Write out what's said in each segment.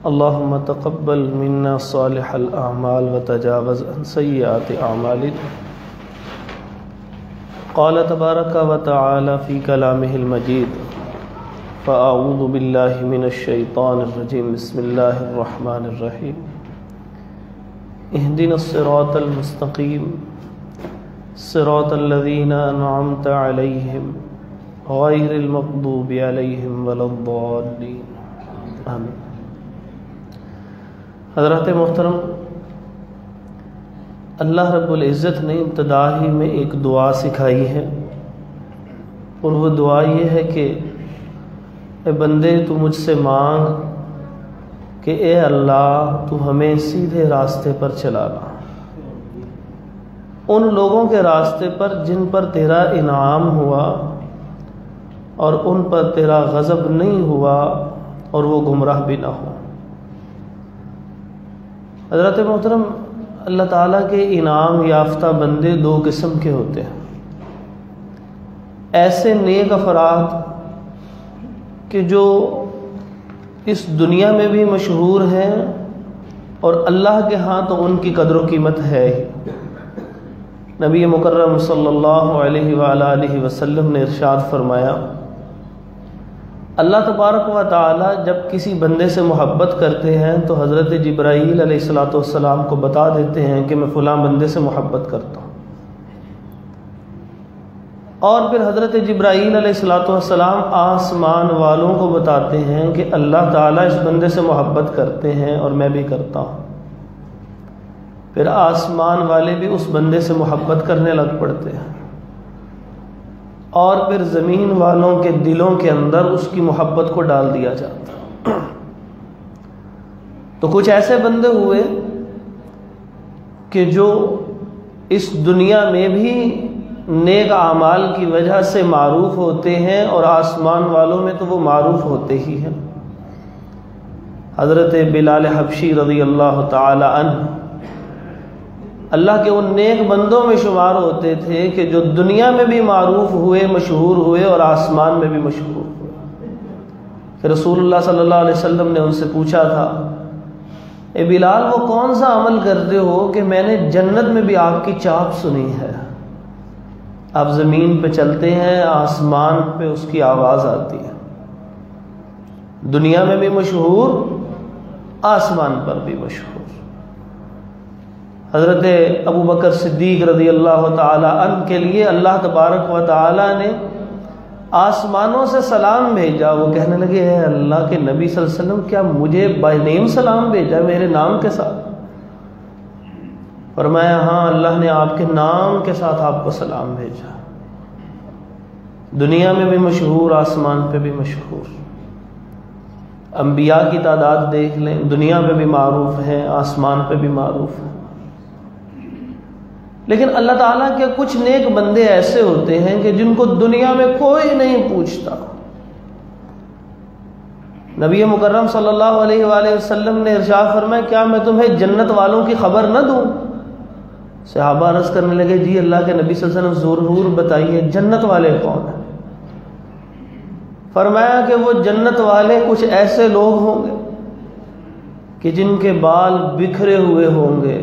اللهم تقبل منا صالح الأعمال وتجاوز عن سيئات أعمالنا. قال تبارك وتعالى في كلامه المجيد: فأعوذ بالله من الشيطان الرجيم. بسم الله الرحمن الرحيم. اهدنا الصراط المستقيم صراط الذين أنعمت عليهم غير المغضوب عليهم ولا الضالين. آمین. حضرات محترم، اللہ رب العزت نے ابتدا ہی میں ایک دعا سکھائی ہے، اور وہ دعا یہ ہے کہ اے بندے تو مجھ سے مانگ کہ اے اللہ تو ہمیں سیدھے راستے پر چلانا، ان لوگوں کے راستے پر جن پر تیرا انعام ہوا اور ان پر تیرا غضب نہیں ہوا اور وہ گمراہ بھی نہ ہو. حضرت محترم، اللہ تعالیٰ کے انعام یافتہ بندے دو قسم کے ہوتے ہیں. ایسے نیک افراد کہ جو اس دنیا میں بھی مشہور ہیں اور اللہ کے ہاں تو ان کی قدر و قیمت ہے ہی. نبی مکرم صلی اللہ علیہ وآلہ وسلم نے ارشاد فرمایا، اللہ تبارک و تعالی جب کسی بندے سے محبت کرتے ہیں تو حضرت جبرائیل علیہ السلام کو بتا دیتے ہیں کہ میں فلاں بندے سے محبت کرتا ہوں، اور پھر حضرت جبرائیل علیہ السلام آسمان والوں کو بتاتے ہیں کہ اللہ تعالیٰ اس بندے سے محبت کرتے ہیں اور میں بھی کرتا ہوں. پھر آسمان والے بھی اس بندے سے محبت کرنے لگ پڑتے ہیں، اور پھر زمین والوں کے دلوں کے اندر اس کی محبت کو ڈال دیا جاتا. تو کچھ ایسے بندے ہوئے کہ جو اس دنیا میں بھی نیک اعمال کی وجہ سے معروف ہوتے ہیں اور آسمان والوں میں تو وہ معروف ہوتے ہی ہیں. حضرت بلال حبشی رضی اللہ تعالی عنہ اللہ کے ان نیک بندوں میں شمار ہوتے تھے کہ جو دنیا میں بھی معروف ہوئے، مشہور ہوئے اور آسمان میں بھی مشہور ہوئے. کہ رسول اللہ صلی اللہ علیہ وسلم نے ان سے پوچھا تھا، اے بلال وہ کون سا عمل کرتے ہو کہ میں نے جنت میں بھی آپ کی چاپ سنی ہے؟ آپ زمین پہ چلتے ہیں، آسمان پہ اس کی آواز آتی ہے، دنیا میں بھی مشہور، آسمان پر بھی مشہور. حضرت ابو بکر صدیق رضی اللہ تعالی عنہ کے لیے اللہ تبارک و تعالی نے آسمانوں سے سلام بھیجا. وہ کہنے لگے، اے اللہ کے نبی صلی اللہ علیہ وسلم کیا مجھے بائی نیم سلام بھیجا، میرے نام کے ساتھ؟ فرمایا، ہاں اللہ نے آپ کے نام کے ساتھ آپ کو سلام بھیجا. دنیا میں بھی مشہور، آسمان پہ بھی مشہور. انبیاء کی تعداد دیکھ لیں، دنیا پہ بھی معروف ہیں، آسمان پہ بھی معروف ہیں. لیکن اللہ تعالیٰ کے کچھ نیک بندے ایسے ہوتے ہیں کہ جن کو دنیا میں کوئی نہیں پوچھتا. نبی مکرم صلی اللہ علیہ وآلہ وسلم نے ارشاد فرمایا، کیا میں تمہیں جنت والوں کی خبر نہ دوں؟ صحابہ عرض کرنے لگے، جی اللہ کے نبی صلی اللہ علیہ وسلم ضرور بتائیے، جنت والے کون ہیں؟ فرمایا کہ وہ جنت والے کچھ ایسے لوگ ہوں گے کہ جن کے بال بکھرے ہوئے ہوں گے.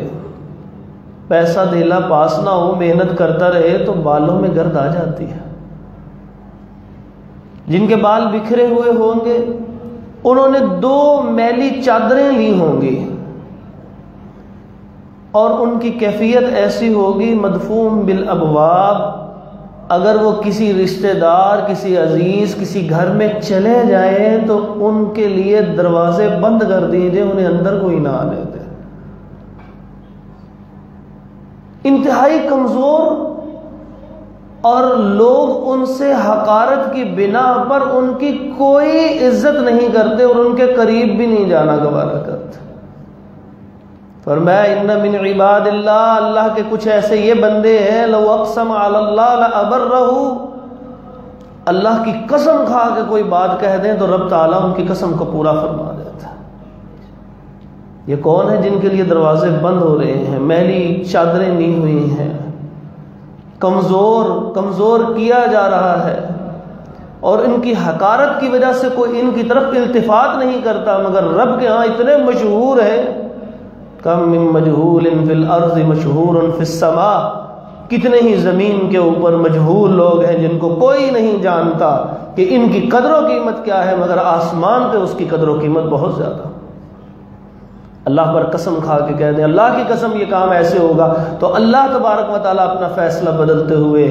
پیسہ دھیلا پاس نہ ہو، محنت کرتا رہے تو بالوں میں گرد آ جاتی ہے. جن کے بال بکھرے ہوئے ہوں گے، انہوں نے 2 میلی چادریں لی ہوں گی، اور ان کی کیفیت ایسی ہوگی مدفوم بالابواب. اگر وہ کسی رشتہ دار، کسی عزیز، کسی گھر میں چلے جائیں تو ان کے لیے دروازے بند کر دیجئے، انہیں اندر کوئی نہ آنے دے. انتہائی کمزور، اور لوگ ان سے حقارت کی بنا پر ان کی کوئی عزت نہیں کرتے اور ان کے قریب بھی نہیں جانا گوارا کرتے. فرمایا، ان من عباد اللہ، اللہ کے کچھ ایسے یہ بندے ہیں، لو اقسم علی اللہ لابرہ، اللہ کی قسم کھا کے کوئی بات کہہ دیں تو رب تعالیٰ ان کی قسم کو پورا فرما دیتا ہے. یہ کون ہے جن کے لیے دروازے بند ہو رہے ہیں، میلی چادریں لی ہوئی ہیں، کمزور کیا جا رہا ہے، اور ان کی حقارت کی وجہ سے کوئی ان کی طرف التفات نہیں کرتا، مگر رب کے ہاں اتنے مشہور ہیں. کم من مجہول فی الارض مشہور فی السماء، کتنے ہی زمین کے اوپر مجہول لوگ ہیں جن کو کوئی نہیں جانتا کہ ان کی قدر و قیمت کیا ہے، مگر آسمان پہ اس کی قدر و قیمت بہت زیادہ. اللہ پر قسم کھا کے کہہ دیں اللہ کی قسم یہ کام ایسے ہوگا، تو اللہ تبارک و تعالیٰ اپنا فیصلہ بدلتے ہوئے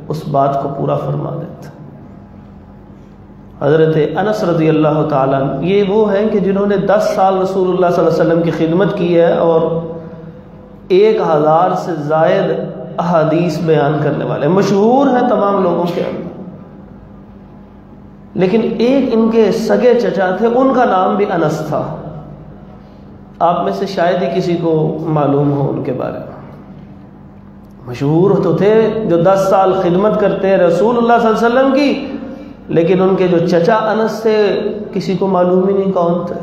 اس بات کو پورا فرما دیتا. حضرت انس رضی اللہ تعالیٰ یہ وہ ہیں کہ جنہوں نے 10 سال رسول اللہ صلی اللہ علیہ وسلم کی خدمت کی ہے اور 1000 سے زائد احادیث بیان کرنے والے، مشہور ہیں تمام لوگوں کے اندر. لیکن ایک ان کے سگے چچا تھے، ان کا نام بھی انس تھا. آپ میں سے شاید ہی کسی کو معلوم ہو ان کے بارے میں. مشہور تو تھے، جو 10 سال خدمت کرتے ہیں رسول اللہ صلی اللہ علیہ وسلم کی، لیکن ان کے جو چچا انس تھے کسی کو معلوم ہی نہیں کون تھے.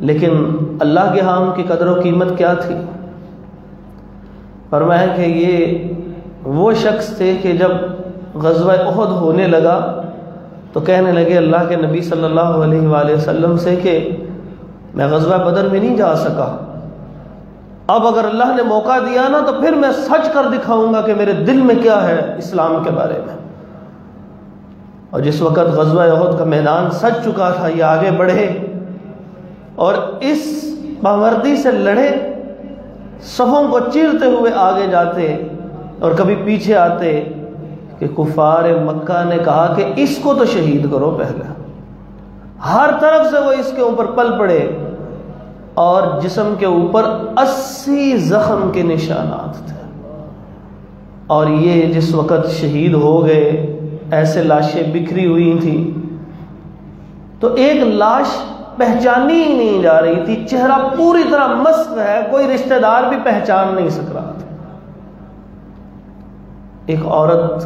لیکن اللہ کے ہاں ان کی قدر و قیمت کیا تھی؟ فرمایا کہ یہ وہ شخص تھے کہ جب غزوہ احد ہونے لگا تو کہنے لگے اللہ کے نبی صلی اللہ علیہ وآلہ وسلم سے کہ میں غزوہ بدر میں نہیں جا سکا، اب اگر اللہ نے موقع دیا نا تو پھر میں سچ کر دکھاؤں گا کہ میرے دل میں کیا ہے اسلام کے بارے میں. اور جس وقت غزوہ احد کا میدان سج چکا تھا، یہ آگے بڑھے اور اس باوردی سے لڑے، صفوں کو چیرتے ہوئے آگے جاتے اور کبھی پیچھے آتے کہ کفار مکہ نے کہا کہ اس کو تو شہید کرو پہلے. ہر طرف سے وہ اس کے اوپر پل پڑے اور جسم کے اوپر 80 زخم کے نشانات تھے. اور یہ جس وقت شہید ہو گئے ایسے لاشیں بکھری ہوئی تھی تو ایک لاش پہچانی ہی نہیں جا رہی تھی، چہرہ پوری طرح مسخ ہے، کوئی رشتہ دار بھی پہچان نہیں سک رہا تھا. ایک عورت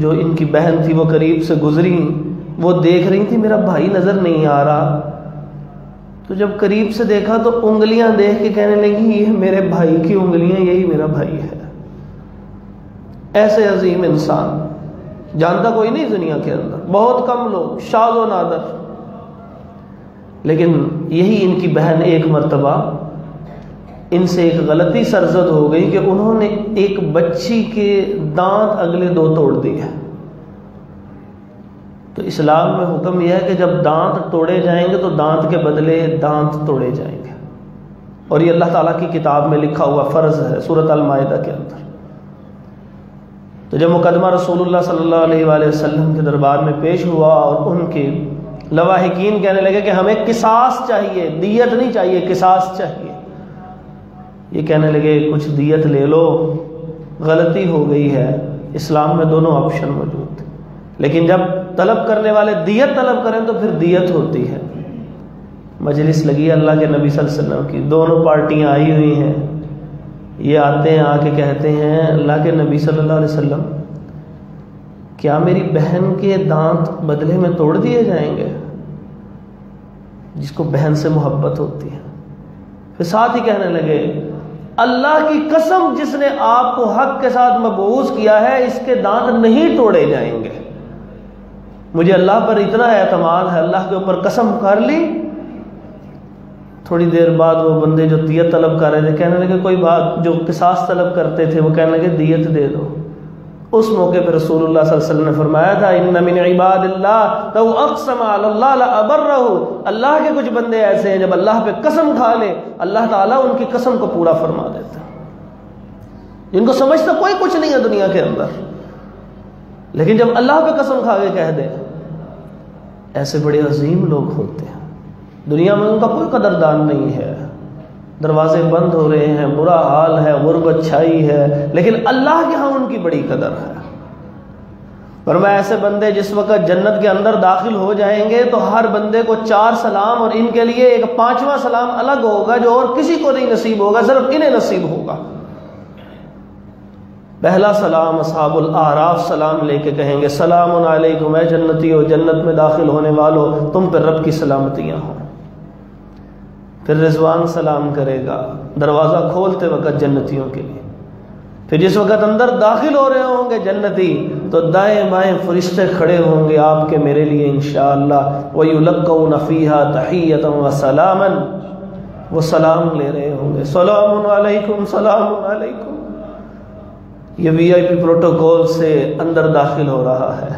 جو ان کی بہن تھی وہ قریب سے گزری، وہ دیکھ رہی تھی میرا بھائی نظر نہیں آ رہا. تو جب قریب سے دیکھا تو انگلیاں دیکھ کے کہنے لگی یہ میرے بھائی کی انگلیاں، یہی میرا بھائی ہے. ایسے عظیم انسان جانتا کوئی نہیں دنیا کے اندر، بہت کم لوگ، شاذ و نادر. لیکن یہی ان کی بہن ایک مرتبہ ان سے ایک غلطی سرزد ہو گئی کہ انہوں نے ایک بچی کے دانت اگلے 2 توڑ دیے. تو اسلام میں حکم یہ ہے کہ جب دانت توڑے جائیں گے تو دانت کے بدلے دانت توڑے جائیں گے، اور یہ اللہ تعالیٰ کی کتاب میں لکھا ہوا فرض ہے سورۃ المائدہ کے اندر. تو جب مقدمہ رسول اللہ صلی اللہ علیہ وآلہ وسلم کے دربار میں پیش ہوا اور ان کے لواحقین کہنے لگے کہ ہمیں قصاص چاہیے، دیت نہیں چاہیے، قصاص چاہیے. یہ کہنے لگے کچھ دیت لے لو، غلطی ہو گئی ہے. اسلام میں دونوں آپشن موجود تھے، لیکن جب طلب کرنے والے دیت طلب کریں تو پھر دیت ہوتی ہے. مجلس لگی اللہ کے نبی صلی اللہ علیہ وسلم کی، دونوں پارٹیاں آئی ہوئی ہیں. یہ آتے ہیں، آ کے کہتے ہیں اللہ کے نبی صلی اللہ علیہ وسلم کیا میری بہن کے دانت بدلے میں توڑ دیے جائیں گے؟ جس کو بہن سے محبت ہوتی ہے. پھر ساتھ ہی کہنے لگے اللہ کی قسم جس نے آپ کو حق کے ساتھ مبعوث کیا ہے اس کے دانت نہیں توڑے جائیں گے. مجھے اللہ پر اتنا اعتماد ہے، اللہ کے اوپر قسم کر لی. تھوڑی دیر بعد وہ بندے جو دیت طلب کر رہے تھے کہنے لگے کوئی بات، جو قصاص طلب کرتے تھے وہ کہنے لگے دیت دے دو. اس موقع پہ رسول اللہ صلی اللہ علیہ وسلم نے فرمایا تھا ان من عباد اللہ لو اقسم علی اللہ لابرہ. اللہ کے کچھ بندے ایسے ہیں جب اللہ پہ قسم کھا لے اللہ تعالیٰ ان کی قسم کو پورا فرما دیتا ہے، جن کو سمجھتا کوئی کچھ نہیں ہے دنیا کے اندر، لیکن جب اللہ پہ قسم کھا کے کہہ دے. ایسے بڑے عظیم لوگ ہوتے ہیں، دنیا میں ان کا کوئی قدردان نہیں ہے. دروازے بند ہو رہے ہیں، برا حال ہے، غربت چھائی ہے، لیکن اللہ کے ہاں ان کی بڑی قدر ہے. فرمایا ایسے بندے جس وقت جنت کے اندر داخل ہو جائیں گے تو ہر بندے کو 4 سلام اور ان کے لیے ایک 5واں سلام الگ ہوگا جو اور کسی کو نہیں نصیب ہوگا، صرف انہیں نصیب ہوگا. پہلا سلام اصحاب الاعراف سلام لے کے کہیں گے سلام علیکم اے جنتیو، جنت میں داخل ہونے والو تم پر رب کی سلامتیاں ہوں. پھر رضوان سلام کرے گا دروازہ کھولتے وقت جنتیوں کے لیے. پھر جس وقت اندر داخل ہو رہے ہوں گے جنتی تو دائیں بائیں فرشتے کھڑے ہوں گے آپ کے میرے لیے انشاءاللہ. وَيُلَقَّوْنَ فِيهَا تَحِيَّةً وَسَلَامًا، وہ سلام لے رہے ہوں گے، سلام علیکم سلام علیکم. یہ وی آئی پی پروٹوکول سے اندر داخل ہو رہا ہے.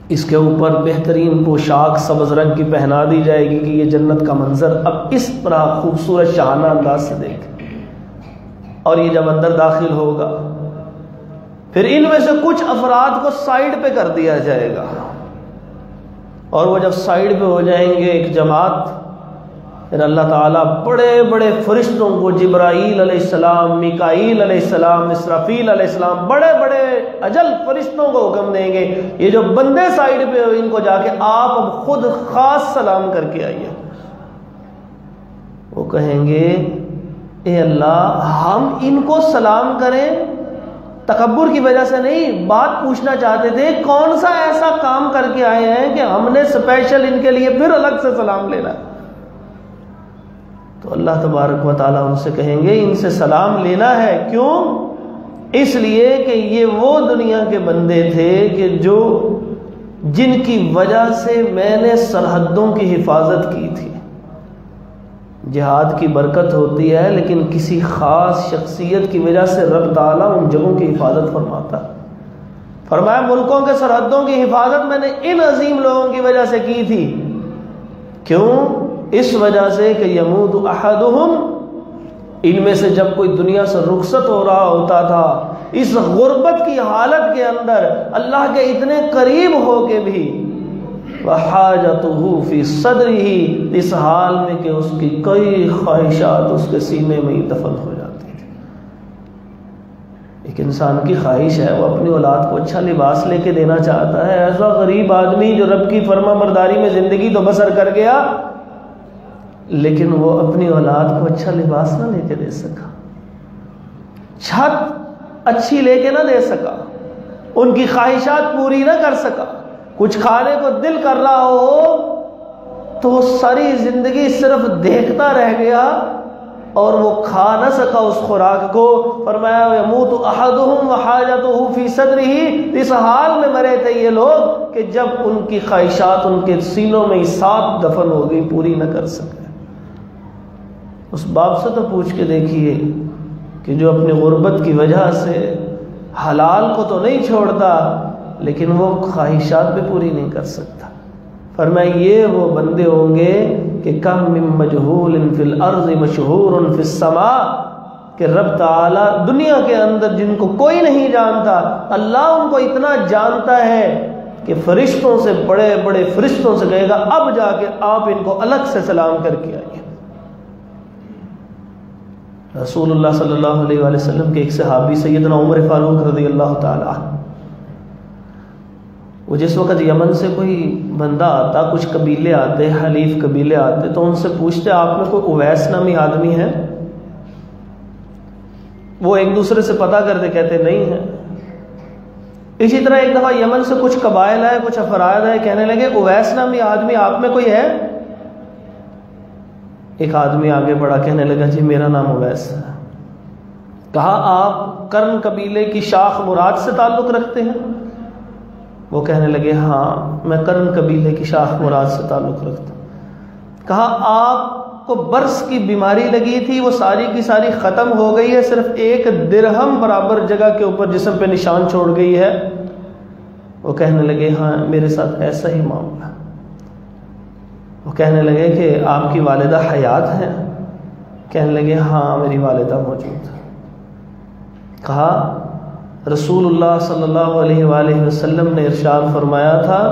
اس کے اوپر بہترین پوشاک سبز رنگ کی پہنا دی جائے گی کہ یہ جنت کا منظر اب اس طرح خوبصورت شاہانہ انداز سے دیکھ. اور یہ جب اندر داخل ہوگا پھر ان میں سے کچھ افراد کو سائیڈ پہ کر دیا جائے گا، اور وہ جب سائیڈ پہ ہو جائیں گے ایک جماعت، پھر اللہ تعالیٰ بڑے بڑے فرشتوں کو، جبرائیل علیہ السلام، میکائیل علیہ السلام، اسرافیل علیہ السلام، بڑے بڑے اجل فرشتوں کو حکم دیں گے یہ جو بندے سائیڈ پہ ان کو جا کے آپ اب خود خاص سلام کر کے آئیے. وہ کہیں گے اے اللہ ہم ان کو سلام کریں، تکبر کی وجہ سے نہیں، بات پوچھنا چاہتے تھے کون سا ایسا کام کر کے آئے ہیں کہ ہم نے اسپیشل ان کے لیے پھر الگ سے سلام لینا. تو اللہ تبارک و تعالیٰ ان سے کہیں گے ان سے سلام لینا ہے. کیوں؟ اس لیے کہ یہ وہ دنیا کے بندے تھے کہ جن کی وجہ سے میں نے سرحدوں کی حفاظت کی تھی. جہاد کی برکت ہوتی ہے لیکن کسی خاص شخصیت کی وجہ سے رب تعالیٰ ان جگہوں کی حفاظت فرماتا. فرمایا ملکوں کے سرحدوں کی حفاظت میں نے ان عظیم لوگوں کی وجہ سے کی تھی. کیوں؟ اس وجہ سے کہ یموت احدہم، ان میں سے جب کوئی دنیا سے رخصت ہو رہا ہوتا تھا اس غربت کی حالت کے اندر اللہ کے اتنے قریب ہو کے بھی، وحاجتہ فی صدرہ، اس حال میں کہ اس کی کئی خواہشات اس کے سینے میں ہی دفن ہو جاتی تھی. ایک انسان کی خواہش ہے وہ اپنی اولاد کو اچھا لباس لے کے دینا چاہتا ہے. ایسا غریب آدمی جو رب کی فرما برداری میں زندگی تو بسر کر گیا لیکن وہ اپنی اولاد کو اچھا لباس نہ لے کے دے سکا، چھت اچھی لے کے نہ دے سکا، ان کی خواہشات پوری نہ کر سکا. کچھ کھانے کو دل کر رہا ہو تو وہ ساری زندگی صرف دیکھتا رہ گیا اور وہ کھا نہ سکا اس خوراک کو. فرمایا یموت احدہم وحاجتہ فی صدرہ، اس حال میں مرے تھے یہ لوگ کہ جب ان کی خواہشات ان کے سینوں میں ہی ساتھ دفن ہو گئی، پوری نہ کر سکے. اس باپ سے تو پوچھ کے دیکھیے کہ جو اپنی غربت کی وجہ سے حلال کو تو نہیں چھوڑتا لیکن وہ خواہشات بھی پوری نہیں کر سکتا. فرمایا یہ وہ بندے ہوں گے کہ کم من مجہول فی الارض مشہور فی السماء، کہ رب تعالی دنیا کے اندر جن کو کوئی نہیں جانتا اللہ ان کو اتنا جانتا ہے کہ فرشتوں سے، بڑے بڑے فرشتوں سے کہے گا اب جا کے آپ ان کو الگ سے سلام کر کے آئیے. رسول اللہ صلی اللہ علیہ وآلہ وسلم کے ایک صحابی سیدنا عمر فاروق رضی اللہ تعالی عنہ، وہ جس وقت یمن سے کوئی بندہ آتا، کچھ قبیلے آتے، حلیف قبیلے آتے، تو ان سے پوچھتے آپ میں کوئی اویس نامی آدمی ہے؟ وہ ایک دوسرے سے پتہ کرتے، کہتے نہیں ہے. اسی طرح ایک دفعہ یمن سے کچھ قبائل آئے، کچھ افراد آئے، کہنے لگے اویس نامی آدمی آپ میں کوئی ہے؟ ایک آدمی آگے بڑھا کہنے لگا جی میرا نام اویس ہے. کہا آپ کرن قبیلے کی شاخ مراد سے تعلق رکھتے ہیں؟ وہ کہنے لگے ہاں میں کرن قبیلے کی شاخ مراد سے تعلق رکھتا ہوں. کہا آپ کو برس کی بیماری لگی تھی، وہ ساری کی ساری ختم ہو گئی ہے، صرف ایک درہم برابر جگہ کے اوپر جسم پہ نشان چھوڑ گئی ہے؟ وہ کہنے لگے ہاں میرے ساتھ ایسا ہی معاملہ. وہ کہنے لگے کہ آپ کی والدہ حیات ہیں؟ کہنے لگے ہاں میری والدہ موجود ہے. کہا رسول اللہ صلی اللہ علیہ وآلہ وسلم نے ارشاد فرمایا تھا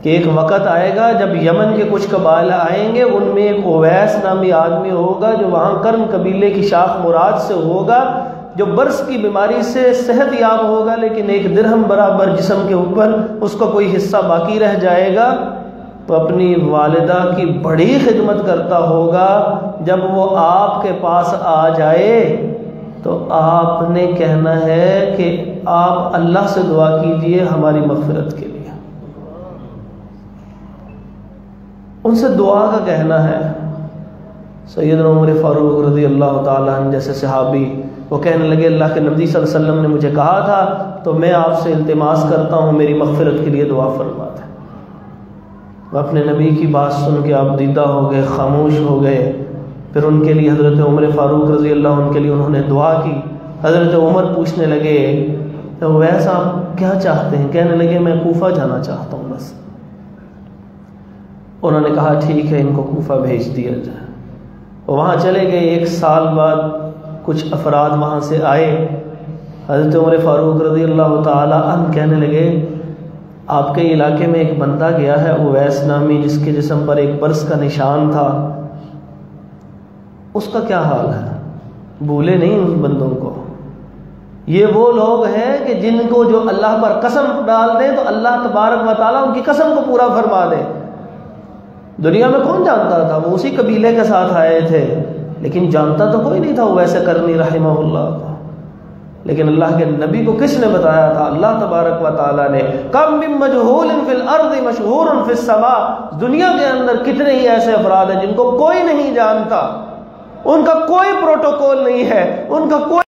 کہ ایک وقت آئے گا جب یمن کے کچھ قبائل آئیں گے، ان میں ایک اویس نامی آدمی ہوگا جو وہاں کرن قبیلے کی شاخ مراد سے ہوگا، جو برس کی بیماری سے صحت یاب ہوگا لیکن ایک درہم برابر جسم کے اوپر اس کا کوئی حصہ باقی رہ جائے گا، تو اپنی والدہ کی بڑی خدمت کرتا ہوگا. جب وہ آپ کے پاس آ جائے تو آپ نے کہنا ہے کہ آپ اللہ سے دعا کیجئے ہماری مغفرت کے لیے. ان سے دعا کا کہنا ہے. سیدنا عمر فاروق رضی اللہ تعالیٰ عنہ جیسے صحابی وہ کہنے لگے اللہ کے نبی صلی اللہ علیہ وسلم نے مجھے کہا تھا تو میں آپ سے التماس کرتا ہوں میری مغفرت کے لیے دعا فرما دیں۔ وہ اپنے نبی کی بات سن کے آپ دیدہ ہو گئے، خاموش ہو گئے۔ پھر ان کے لیے حضرت عمر فاروق رضی اللہ عنہ کے لیے انہوں نے دعا کی۔ حضرت عمر پوچھنے لگے تو ویسا آپ کیا چاہتے ہیں؟ کہنے لگے میں کوفہ جانا چاہتا ہوں بس۔ انہوں نے کہا ٹھیک ہے ان کو کوفہ بھیج دیا جائے۔ وہاں چلے گئے۔ 1 سال بعد کچھ افراد وہاں سے آئے۔ حضرت عمر فاروق رضی اللہ تعالی عنہ کہنے لگے آپ کے علاقے میں ایک بندہ گیا ہے اویس نامی جس کے جسم پر ایک برس کا نشان تھا، اس کا کیا حال ہے؟ بھولے نہیں ان بندوں کو۔ یہ وہ لوگ ہیں کہ جن کو جو اللہ پر قسم ڈال دیں تو اللہ تبارک و تعالیٰ ان کی قسم کو پورا فرما دے۔ دنیا میں کون جانتا تھا؟ وہ اسی قبیلے کے ساتھ آئے تھے لیکن جانتا تو کوئی نہیں تھا وہ ویسے کرنی رحمہ اللہ کو۔ لیکن اللہ کے نبی کو کس نے بتایا تھا؟ اللہ تبارک و تعالیٰ نے۔ کم من مجہول فی الارض مشہور فی السماء، دنیا کے اندر کتنے ہی ایسے افراد ہیں جن کو کوئی نہیں جانتا، ان کا کوئی پروٹوکول نہیں ہے، ان کا کوئی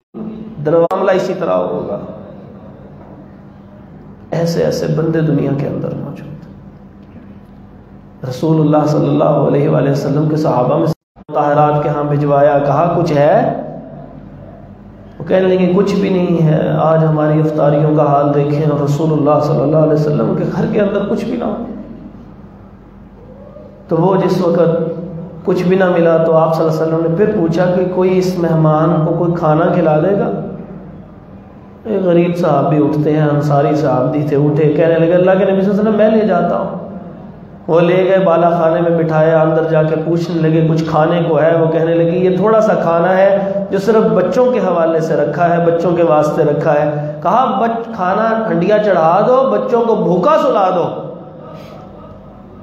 معاملہ اسی طرح ہوگا۔ ایسے ایسے بندے دنیا کے اندر موجود۔ رسول اللہ صلی اللہ علیہ وآلہ وسلم کے صحابہ میں طاہرات کے ہاں بھجوایا، کہا کچھ ہے؟ وہ کہنے لگے کچھ بھی نہیں ہے، آج ہماری افطاریوں کا حال دیکھیں اور رسول اللہ صلی اللہ علیہ وسلم کے گھر کے اندر کچھ بھی نہ ہو۔ تو وہ جس وقت کچھ بھی نہ ملا تو آپ صلی اللہ علیہ وسلم نے پھر پوچھا کہ کوئی اس مہمان کو کوئی کھانا کھلا دے گا؟ ایک غریب صحابی اٹھتے ہیں، انصاری صحابی تھے، اٹھے، کہنے لگے اللہ کے نبی صلی اللہ علیہ وسلم میں لے جاتا ہوں۔ وہ لے گئے، بالا خانے میں بٹھایا، اندر جا کے پوچھنے لگے کچھ کھانے کو ہے؟ وہ کہنے لگے یہ تھوڑا سا کھانا ہے جو صرف بچوں کے حوالے سے رکھا ہے، بچوں کے واسطے رکھا ہے۔ کہا کھانا ہنڈیا چڑھا دو، بچوں کو بھوکا سلا دو،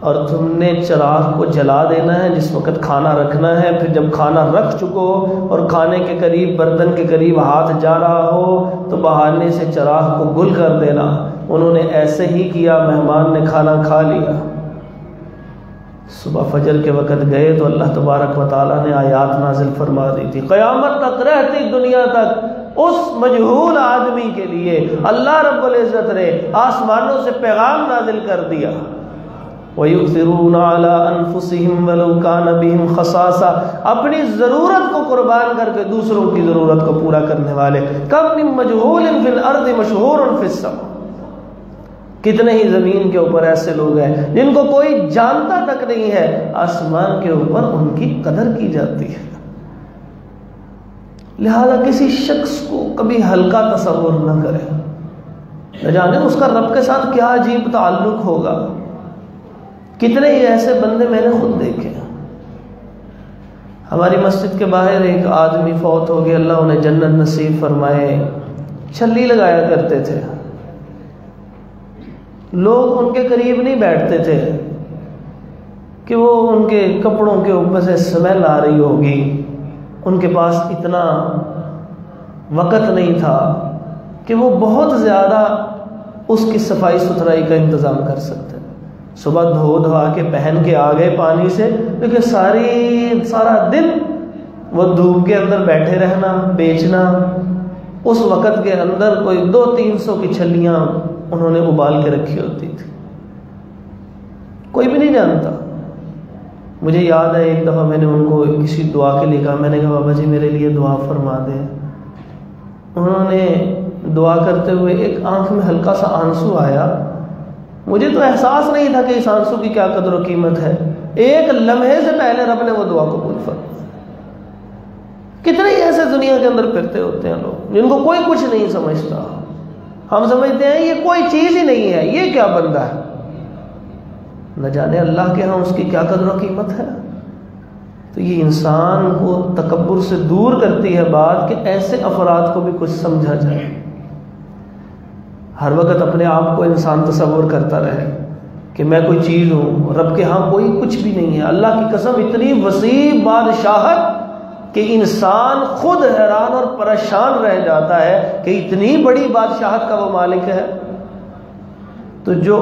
اور تم نے چراغ کو جلا دینا ہے جس وقت کھانا رکھنا ہے۔ پھر جب کھانا رکھ چکو اور کھانے کے قریب، برتن کے قریب ہاتھ جا رہا ہو تو بہانے سے چراغ کو گل کر دینا۔ انہوں نے ایسے ہی کیا، مہمان نے کھانا کھا لیا۔ صبح فجر کے وقت گئے تو اللہ تبارک و تعالیٰ نے آیات نازل فرما دی تھی، قیامت تک رہتی دنیا تک اس مجہول آدمی کے لیے اللہ رب العزت نے آسمانوں سے پیغام نازل کر دیا، وَيُؤْثِرُونَ عَلَىٰ أَنفُسِهِمْ وَلَوْ كَانَ بِهِمْ خَصَاصَةٌ، اپنی ضرورت کو قربان کر کے دوسروں کی ضرورت کو پورا کرنے والے۔ کم من مجہول فی الارض مشہور فی السماء، کتنے ہی زمین کے اوپر ایسے لوگ ہیں جن کو کوئی جانتا تک نہیں ہے، آسمان کے اوپر ان کی قدر کی جاتی ہے۔ لہذا کسی شخص کو کبھی ہلکا تصور نہ کرے، نہ جانے اس کا رب کے ساتھ کیا عجیب تعلق ہوگا۔ کتنے ہی ایسے بندے میں نے خود دیکھے۔ ہماری مسجد کے باہر ایک آدمی فوت ہو گیا، اللہ انہیں جنت نصیب فرمائے، چھلی لگایا کرتے تھے، لوگ ان کے قریب نہیں بیٹھتے تھے کہ وہ ان کے کپڑوں کے اوپر سے اسمیل آ رہی ہوگی، ان کے پاس اتنا وقت نہیں تھا کہ وہ بہت زیادہ اس کی صفائی ستھرائی کا انتظام کر سکتے۔ صبح دھو دھوا کے پہن کے آ گئے پانی سے، لیکن سارا دن وہ دھوپ کے اندر بیٹھے رہنا، بیچنا۔ اس وقت کے اندر کوئی 200-300 کی چھلیاں انہوں نے ابال کے رکھی ہوتی تھی، کوئی بھی نہیں جانتا۔ مجھے یاد ہے ایک دفعہ میں نے ان کو کسی دعا کے لیے کہا، میں نے کہا بابا جی میرے لیے دعا فرما دیں۔ انہوں نے دعا کرتے ہوئے ایک آنکھ میں ہلکا سا آنسو آیا، مجھے تو احساس نہیں تھا کہ اس آنسو کی کیا قدر و قیمت ہے۔ ایک لمحے سے پہلے رب نے وہ دعا قبول فرمایا۔ کتنے ہی ایسے دنیا کے اندر پھرتے ہوتے ہیں لوگ جن کو کوئی کچھ نہیں سمجھتا۔ ہم سمجھتے ہیں یہ کوئی چیز ہی نہیں ہے، یہ کیا بندہ ہے، نہ جانے اللہ کے ہاں اس کی کیا قدر و قیمت ہے۔ تو یہ انسان کو تکبر سے دور کرتی ہے بات کہ ایسے افراد کو بھی کچھ سمجھا جائے۔ ہر وقت اپنے آپ کو انسان تصور کرتا رہے کہ میں کوئی چیز ہوں، رب کے ہاں کوئی کچھ بھی نہیں ہے۔ اللہ کی قسم اتنی وسیع بادشاہت کہ انسان خود حیران اور پریشان رہ جاتا ہے کہ اتنی بڑی بادشاہت کا وہ مالک ہے۔ تو جو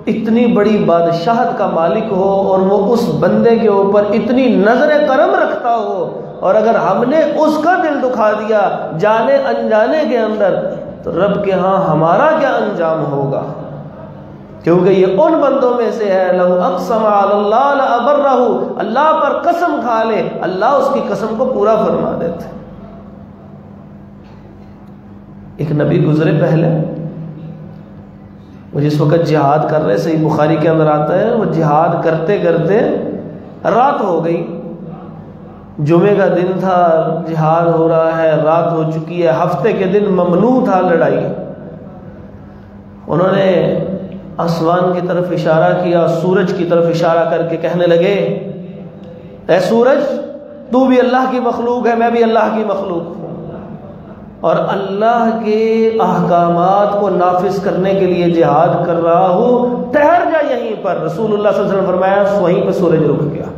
اتنی بڑی بادشاہت کا مالک ہو اور وہ اس بندے کے اوپر اتنی نظر کرم رکھتا کرتا ہو، اور اگر ہم نے اس کا دل دکھا دیا جانے انجانے کے اندر، تو رب کے ہاں ہمارا کیا انجام ہوگا؟ کیونکہ یہ ان بندوں میں سے ہے لو اقسم علی اللہ لابرہ، اللہ پر قسم کھا لے اللہ اس کی قسم کو پورا فرما دیتے۔ ایک نبی گزرے پہلے، وہ جس وقت جہاد کر رہے، صحیح بخاری کے اندر آتا ہے، وہ جہاد کرتے کرتے رات ہو گئی، جمعے کا دن تھا، جہاد ہو رہا ہے، رات ہو چکی ہے، ہفتے کے دن ممنوع تھا لڑائی۔ انہوں نے آسمان کی طرف اشارہ کیا، سورج کی طرف اشارہ کر کے کہنے لگے اے سورج تو بھی اللہ کی مخلوق ہے، میں بھی اللہ کی مخلوق ہوں، اور اللہ کے احکامات کو نافذ کرنے کے لیے جہاد کر رہا ہوں، ٹھہر جا یہیں پر۔ رسول اللہ صلی اللہ علیہ وسلم فرمایا وہیں پہ سورج رک گیا،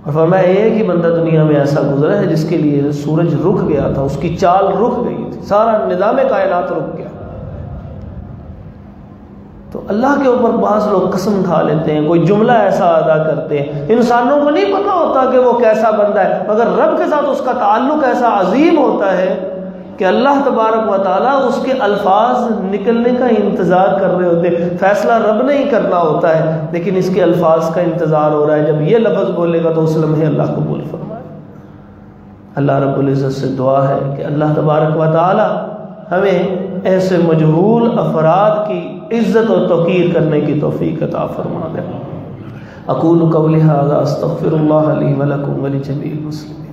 اور فرمایا ایک ہی بندہ دنیا میں ایسا گزرا ہے جس کے لیے سورج رک گیا تھا، اس کی چال رک گئی تھی، سارا نظام کائنات رک گیا۔ تو اللہ کے اوپر بعض لوگ قسم کھا لیتے ہیں، کوئی جملہ ایسا ادا کرتے ہیں، انسانوں کو نہیں پتہ ہوتا کہ وہ کیسا بندہ ہے، مگر رب کے ساتھ اس کا تعلق ایسا عظیم ہوتا ہے کہ اللہ تبارک و تعالیٰ اس کے الفاظ نکلنے کا انتظار کر رہے ہوتے ہیں۔ فیصلہ رب نے ہی کرنا ہوتا ہے، لیکن اس کے الفاظ کا انتظار ہو رہا ہے، جب یہ لفظ بولے گا تو اس لمحے اللہ قبول فرمائے۔ اللہ رب العزت سے دعا ہے کہ اللہ تبارک و تعالیٰ ہمیں ایسے مجہول افراد کی عزت اور توقیر کرنے کی توفیق عطا فرما دے۔ اقول قولی ھذا استغفر اللہ لی ولکم ولجمیع المسلمین۔